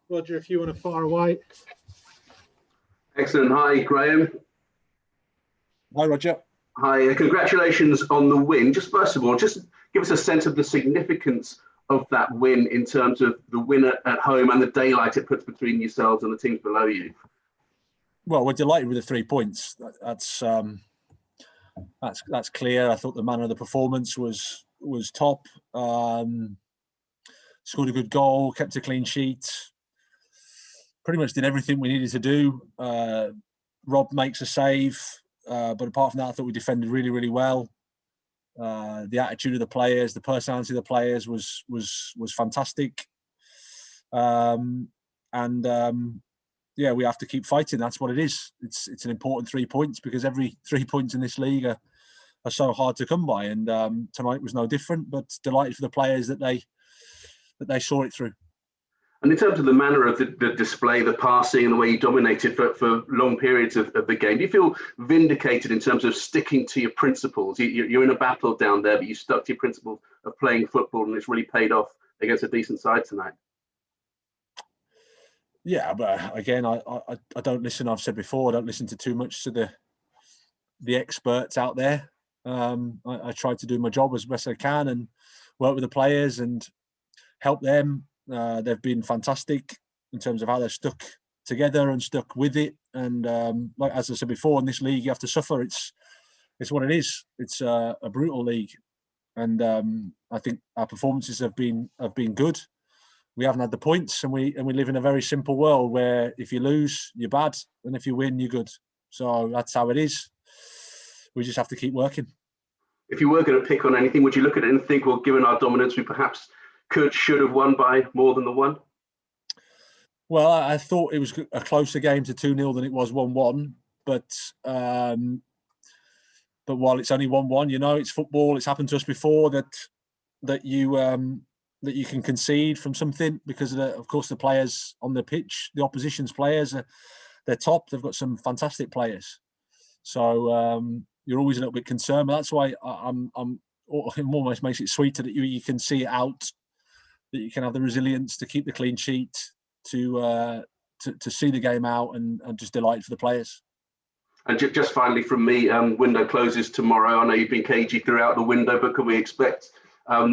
Roger, if you want to fire away. Excellent. Hi, Graham. Hi, Roger. Hi, congratulations on the win. Just first of all, just give us a sense of the significance of that win in terms of the win at home and the daylight it puts between yourselves and the teams below you. Well, we're delighted with the 3 points. That's clear. I thought the manner of the performance was top. Scored a good goal, kept a clean sheet. Pretty much did everything we needed to do. Rob makes a save, but apart from that, I thought we defended really, really well. The attitude of the players, the personality of the players was fantastic. Yeah, we have to keep fighting. That's what it is. It's an important 3 points because every 3 points in this league are so hard to come by. And tonight was no different. But delighted for the players that they saw it through. And in terms of the manner of the display, the passing and the way you dominated for long periods of the game, do you feel vindicated in terms of sticking to your principles? You're in a battle down there, but you stuck to your principles of playing football, and it's really paid off against a decent side tonight. Yeah, but again, I don't listen. I've said before, I don't listen to too much to the experts out there. I try to do my job as best I can and work with the players and help them. They've been fantastic in terms of how they've stuck together and stuck with it. And like as I said before, in this league, you have to suffer. It's what it is. It's a brutal league, and I think our performances have been good. We haven't had the points, and we live in a very simple world where if you lose, you're bad, and if you win, you're good. So that's how it is. We just have to keep working. If you were going to pick on anything, would you look at it and think, well, given our dominance, we perhaps should have won by more than the one? Well, I thought it was a closer game to 2-0 than it was 1-1. But while it's only 1-1, you know, it's football. It's happened to us before that you can concede from something because of course the players on the pitch, the opposition's players, they're top. They've got some fantastic players. So you're always a little bit concerned. But that's why it almost makes it sweeter that you can see it out. That you can have the resilience to keep the clean sheet, to see the game out, and just delight for the players. And just finally from me, window closes tomorrow. I know you've been cagey throughout the window, but can we expect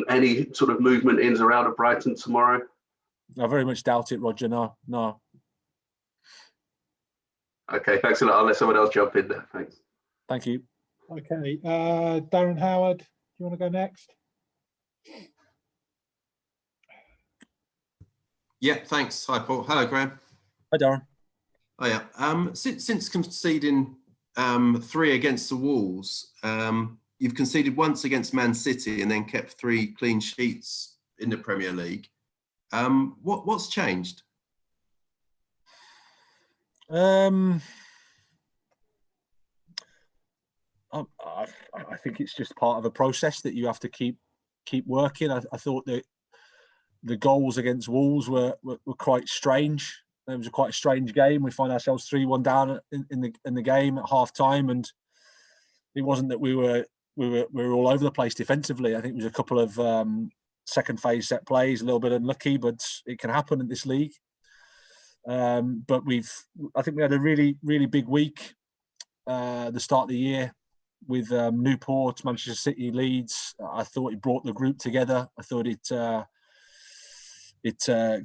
any sort of movement ins or out of Brighton tomorrow? I very much doubt it, Roger. No. Okay, thanks a lot. I'll let someone else jump in there. Thanks. Thank you. Okay, Darren Howard, do you want to go next? Yeah, thanks. Hi, Paul. Hello, Graham. Hi, Darren. Oh, yeah. Since conceding 3 against the Wolves, you've conceded once against Man City and then kept 3 clean sheets in the Premier League. What's changed? I think it's just part of a process that you have to keep working. I thought that the goals against Wolves were quite strange. It was quite a strange game. We find ourselves 3-1 down in the game at half time, and it wasn't that we were all over the place defensively. I think it was a couple of second phase set plays, a little bit unlucky, but it can happen in this league. But I think we had a really, really big week the start of the year with Newport, Manchester City, Leeds. I thought it brought the group together. I thought it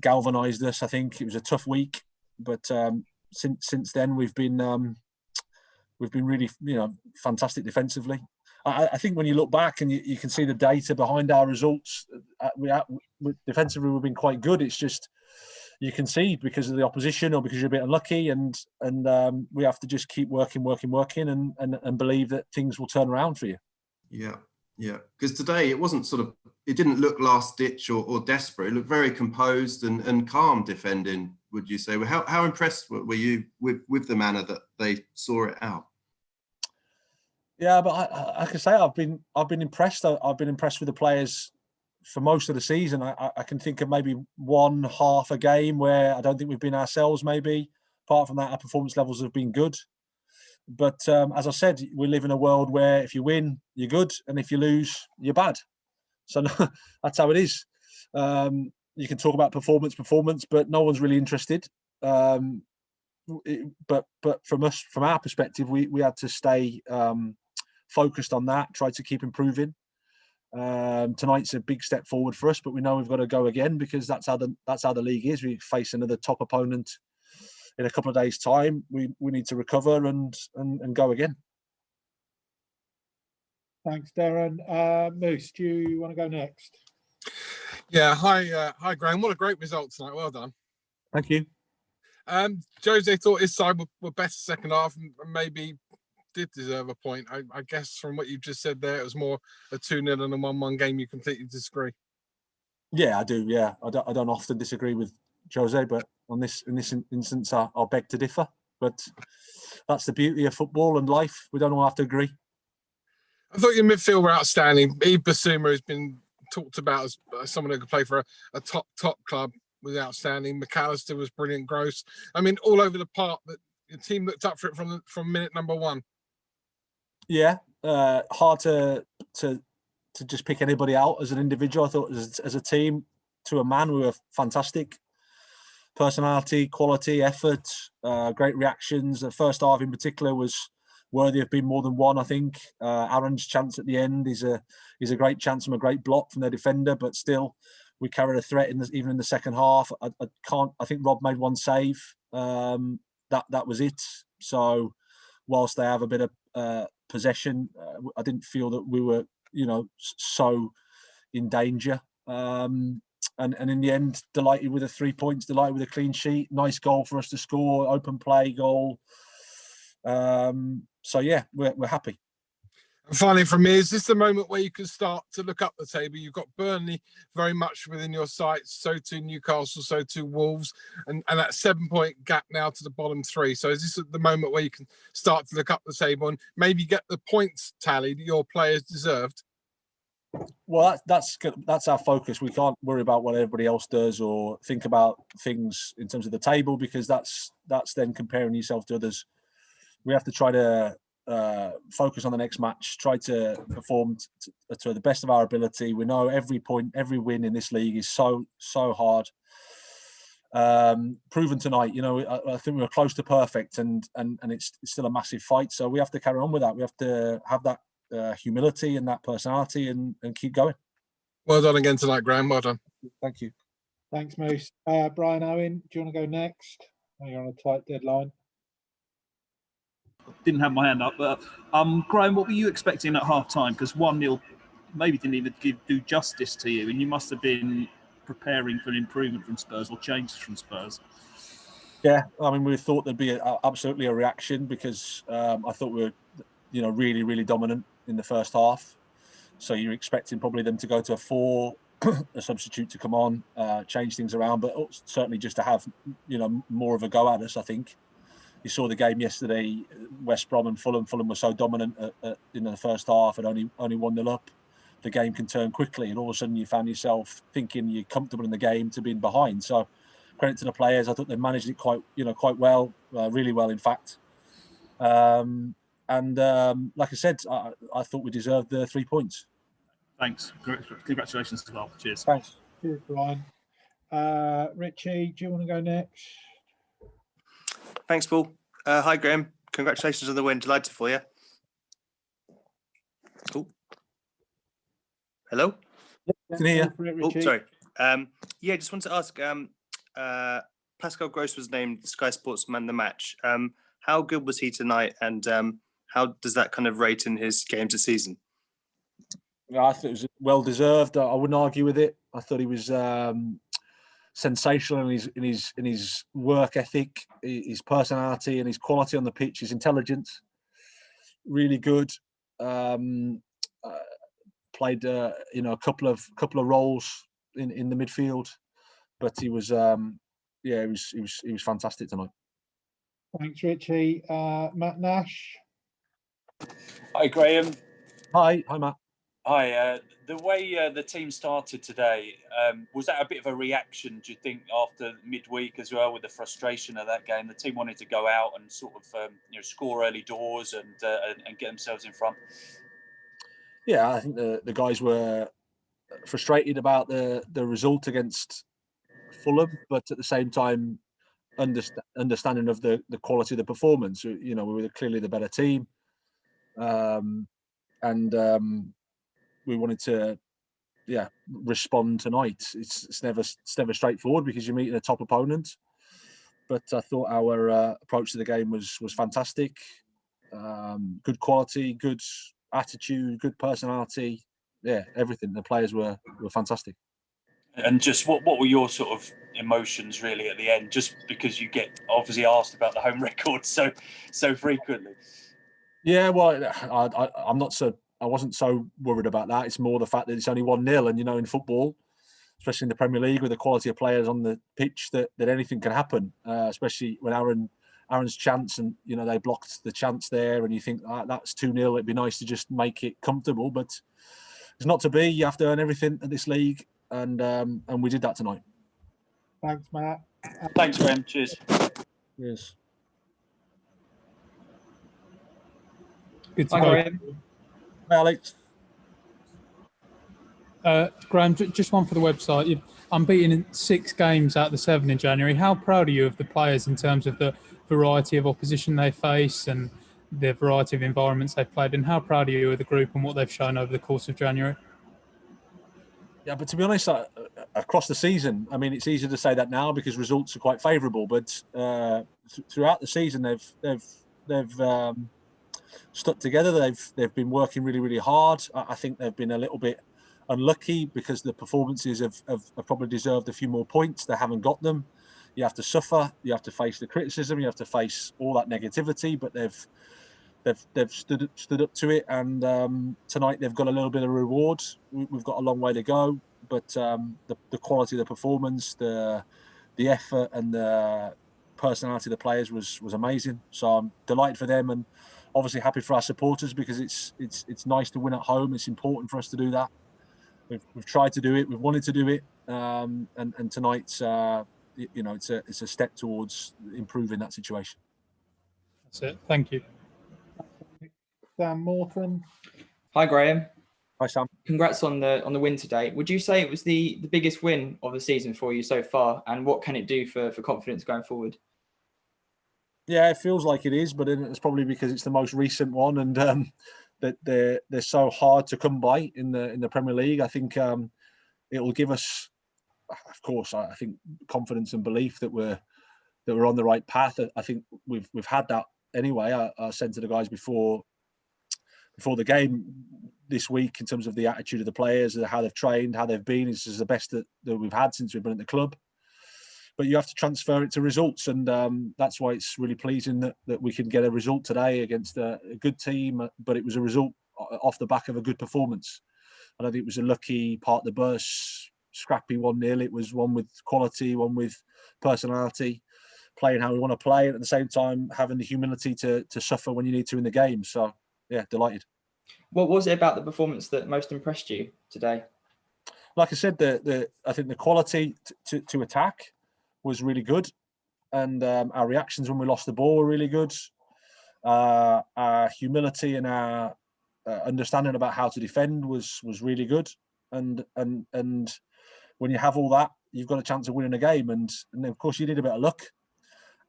galvanised us. I think it was a tough week, but since then we've been really, fantastic defensively. I think when you look back and you can see the data behind our results, defensively we've been quite good. It's just you concede because of the opposition or because you're a bit unlucky, and we have to just keep working and believe that things will turn around for you. Yeah. Because today it didn't look last ditch or desperate. It looked very composed and calm defending. Would you say? How impressed were you with the manner that they saw it out? Yeah, but I can say I've been impressed. I've been impressed with the players for most of the season. I can think of maybe one half a game where I don't think we've been ourselves. Maybe apart from that, our performance levels have been good. But as I said, we live in a world where if you win, you're good, and if you lose, you're bad. So that's how it is. you can talk about performance, but no one's really interested. But from our perspective, we had to stay focused on that, try to keep improving. Tonight's a big step forward for us, but we know we've got to go again, because that's how the league is. We face another top opponent in a couple of days' time. We need to recover and go again. Thanks, Darren. Moose, do you want to go next? Yeah, hi, Graham. What a great result tonight. Well done. Thank you. Jose thought his side were better second half and maybe did deserve a point. I guess from what you've just said there, it was more a 2-0 and a 1-1 game. You completely disagree. Yeah, I do. Yeah, I don't often disagree with Jose, but in this instance, I'll beg to differ. But that's the beauty of football and life. We don't all have to agree. I thought your midfield were outstanding. Yves Bissouma has been talked about as someone who could play for a top club. Was outstanding. McAllister was brilliant. Gross. I mean, all over the park. That the team looked up for it from minute number one. Yeah, hard to just pick anybody out as an individual. I thought as a team, to a man, we were fantastic. Personality, quality, effort, great reactions. The first half in particular was worthy of being more than one. I think Aaron's chance at the end is a great chance from a great block from their defender, but still we carried a threat even in the second half. I think Rob made one save. That was it. So whilst they have a bit of possession, I didn't feel that we were so in danger. And in the end, delighted with the 3 points, delighted with a clean sheet. Nice goal for us to score, open play goal. So yeah, we're happy. And finally, from me, is this the moment where you can start to look up the table? You've got Burnley very much within your sights, so too Newcastle, so too Wolves, and that 7-point gap now to the bottom three. So is this the moment where you can start to look up the table and maybe get the points tally that your players deserved? Well, that's our focus. We can't worry about what everybody else does or think about things in terms of the table, because that's then comparing yourself to others. We have to try to focus on the next match, try to perform to the best of our ability. We know every point, every win in this league is so hard. Proven tonight, I think we were close to perfect, and it's still a massive fight. So we have to carry on with that. We have to have that humility and that personality and keep going. Well done again tonight, Graham. Well done. Thank you. Thanks, Moose. Brian Owen, do you want to go next? You're on a tight deadline. Didn't have my hand up, but Graham, what were you expecting at half time? Because 1-0 maybe didn't even do justice to you, and you must have been preparing for an improvement from Spurs or changes from Spurs. Yeah, I mean, we thought there'd be absolutely a reaction, because I thought we were, really, really dominant in the first half. So you're expecting probably them to go to a 4, a substitute to come on, change things around, but certainly just to have, more of a go at us, I think. You saw the game yesterday, West Brom and Fulham. Fulham were so dominant in the first half and only 1-0 up. The game can turn quickly, and all of a sudden you found yourself thinking you're comfortable in the game to being behind. So credit to the players. I thought they managed it quite well, really well, in fact. And like I said, I thought we deserved the 3 points. Thanks. Congratulations as well. Cheers. Thanks. Cheers, Brian. Richie, do you want to go next? Thanks, Paul. Hi, Graham. Congratulations on the win. Delighted for you. Oh. Hello? Can hear you. Oh, sorry. Just wanted to ask, Pascal Gross was named Sky Sports Man of the Match. How good was he tonight, and how does that kind of rate in his games this season? Yeah, I thought it was well deserved. I wouldn't argue with it. I thought he was sensational in his work ethic, his personality, and his quality on the pitch, his intelligence. Really good. Played a couple of roles in the midfield, but he was he was fantastic tonight. Thanks, Richie. Matt Nash. Hi, Graham. Hi, Matt. Hi. The way the team started today, was that a bit of a reaction, do you think, after midweek as well, with the frustration of that game? The team wanted to go out and sort of score early doors and get themselves in front. Yeah, I think the guys were frustrated about the result against Fulham, but at the same time, understanding of the quality of the performance. We were clearly the better team, and we wanted to respond tonight. It's never straightforward because you're meeting a top opponent, but I thought our approach to the game was fantastic. Good quality, good attitude, good personality. Yeah, everything. The players were fantastic. And just what were your sort of emotions really at the end? Just because you get obviously asked about the home record so frequently. Yeah, well, I wasn't so worried about that. It's more the fact that it's only 1-0, and in football, especially in the Premier League, with the quality of players on the pitch, that anything can happen. Especially when Aaron's chance, and they blocked the chance there, and you think that's 2-0. It'd be nice to just make it comfortable, but it's not to be. You have to earn everything at this league, and we did that tonight. Thanks, Matt. Thanks, Graham. Cheers. Yes. Good to Hi, go. Graham. Hey, Alex. Graham, just one for the website. You're unbeaten in 6 games out of the 7 in January. How proud are you of the players in terms of the variety of opposition they face and the variety of environments they've played? And how proud are you of the group and what they've shown over the course of January? Yeah, but to be honest, across the season, I mean, it's easy to say that now because results are quite favourable. But throughout the season, they've stuck together. They've been working really, really hard. I think they've been a little bit unlucky because the performances have probably deserved a few more points. They haven't got them. You have to suffer. You have to face the criticism. You have to face all that negativity. But they've stood up to it, and tonight they've got a little bit of reward. We've got a long way to go, but the quality of the performance, the effort, and the personality of the players was amazing. So I'm delighted for them, and obviously happy for our supporters because it's nice to win at home. It's important for us to do that. We've tried to do it. We've wanted to do it, and tonight's it's a step towards improving that situation. That's it. Thank you. Sam Morton. Hi, Graham. Hi, Sam. Congrats on the win today. Would you say it was the biggest win of the season for you so far? And what can it do for confidence going forward? Yeah, it feels like it is, but it's probably because it's the most recent one, and that they're so hard to come by in the Premier League. I think it will give us, of course, I think confidence and belief that we're on the right path. I think we've had that anyway. I said to the guys before the game this week in terms of the attitude of the players, how they've trained, how they've been. This is the best that we've had since we've been at the club. But you have to transfer it to results, and that's why it's really pleasing that we can get a result today against a good team. But it was a result off the back of a good performance. I don't think it was a lucky part of the burst, scrappy 1-0. It was one with quality, one with personality, playing how we want to play, and at the same time having the humility to suffer when you need to in the game. So yeah, delighted. What was it about the performance that most impressed you today? Like I said, I think the quality to attack was really good, and our reactions when we lost the ball were really good. Our humility and our understanding about how to defend was really good, and when you have all that, you've got a chance of winning a game, and of course you need a bit of luck,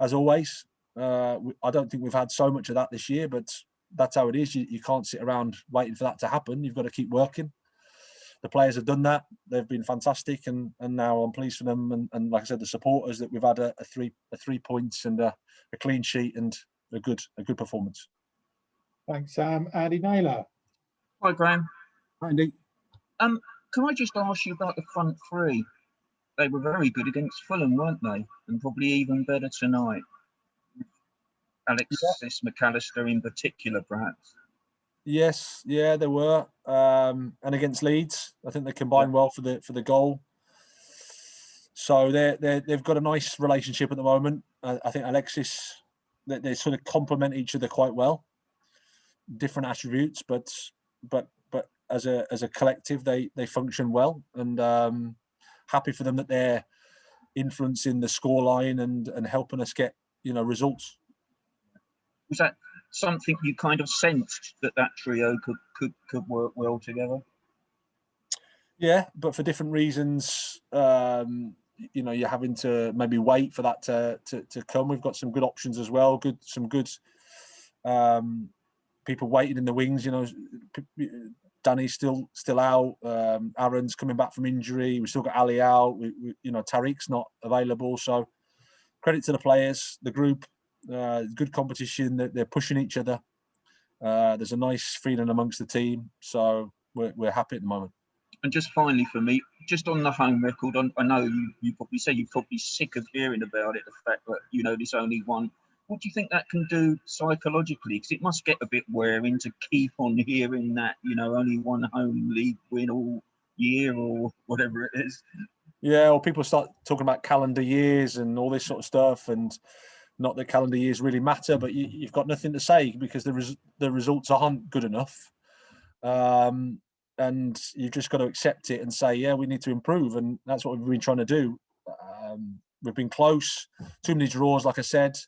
as always. I don't think we've had so much of that this year, but that's how it is. You can't sit around waiting for that to happen. You've got to keep working. The players have done that. They've been fantastic, and now I'm pleased for them. And like I said, the supporters, that we've had a 3 points and a clean sheet and a good performance. Thanks, Sam. Andy Naylor. Hi, Graham. Hi, Andy. Can I just ask you about the front three? They were very good against Fulham, weren't they? And probably even better tonight. Alexis McAllister in particular, perhaps. Yes, yeah, they were. And against Leeds, I think they combined well for the goal. So they've got a nice relationship at the moment. I think Alexis, they sort of complement each other quite well. Different attributes, but as a collective, they function well, and happy for them that they're influencing the scoreline and helping us get results. Was that something you kind of sensed that trio could work well together? Yeah, but for different reasons. you know, you're having to maybe wait for that to come. We've got some good options as well. Some good people waiting in the wings. You know, Danny's still out. Aaron's coming back from injury. We still got Ali out. You know, Tariq's not available. So credit to the players, the group. Good competition. They're pushing each other. There's a nice feeling amongst the team. So we're happy at the moment. And just finally for me, just on the home record, I know you probably say you're probably sick of hearing about it, the fact that, you know, there's only one. What do you think that can do psychologically? Because it must get a bit wearing to keep on hearing that, you know, only one home league win all year or whatever it is. Yeah, or people start talking about calendar years and all this sort of stuff, and not that calendar years really matter, but you've got nothing to say because the results aren't good enough. And you've just got to accept it and say, yeah, we need to improve. And that's what we've been trying to do. We've been close, too many draws, like I said.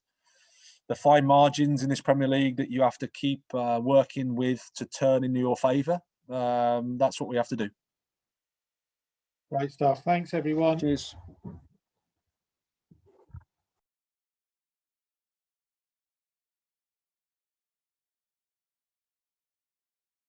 The fine margins in this Premier League that you have to keep working with to turn in your favour. That's what we have to do. Great stuff. Thanks, everyone. Cheers.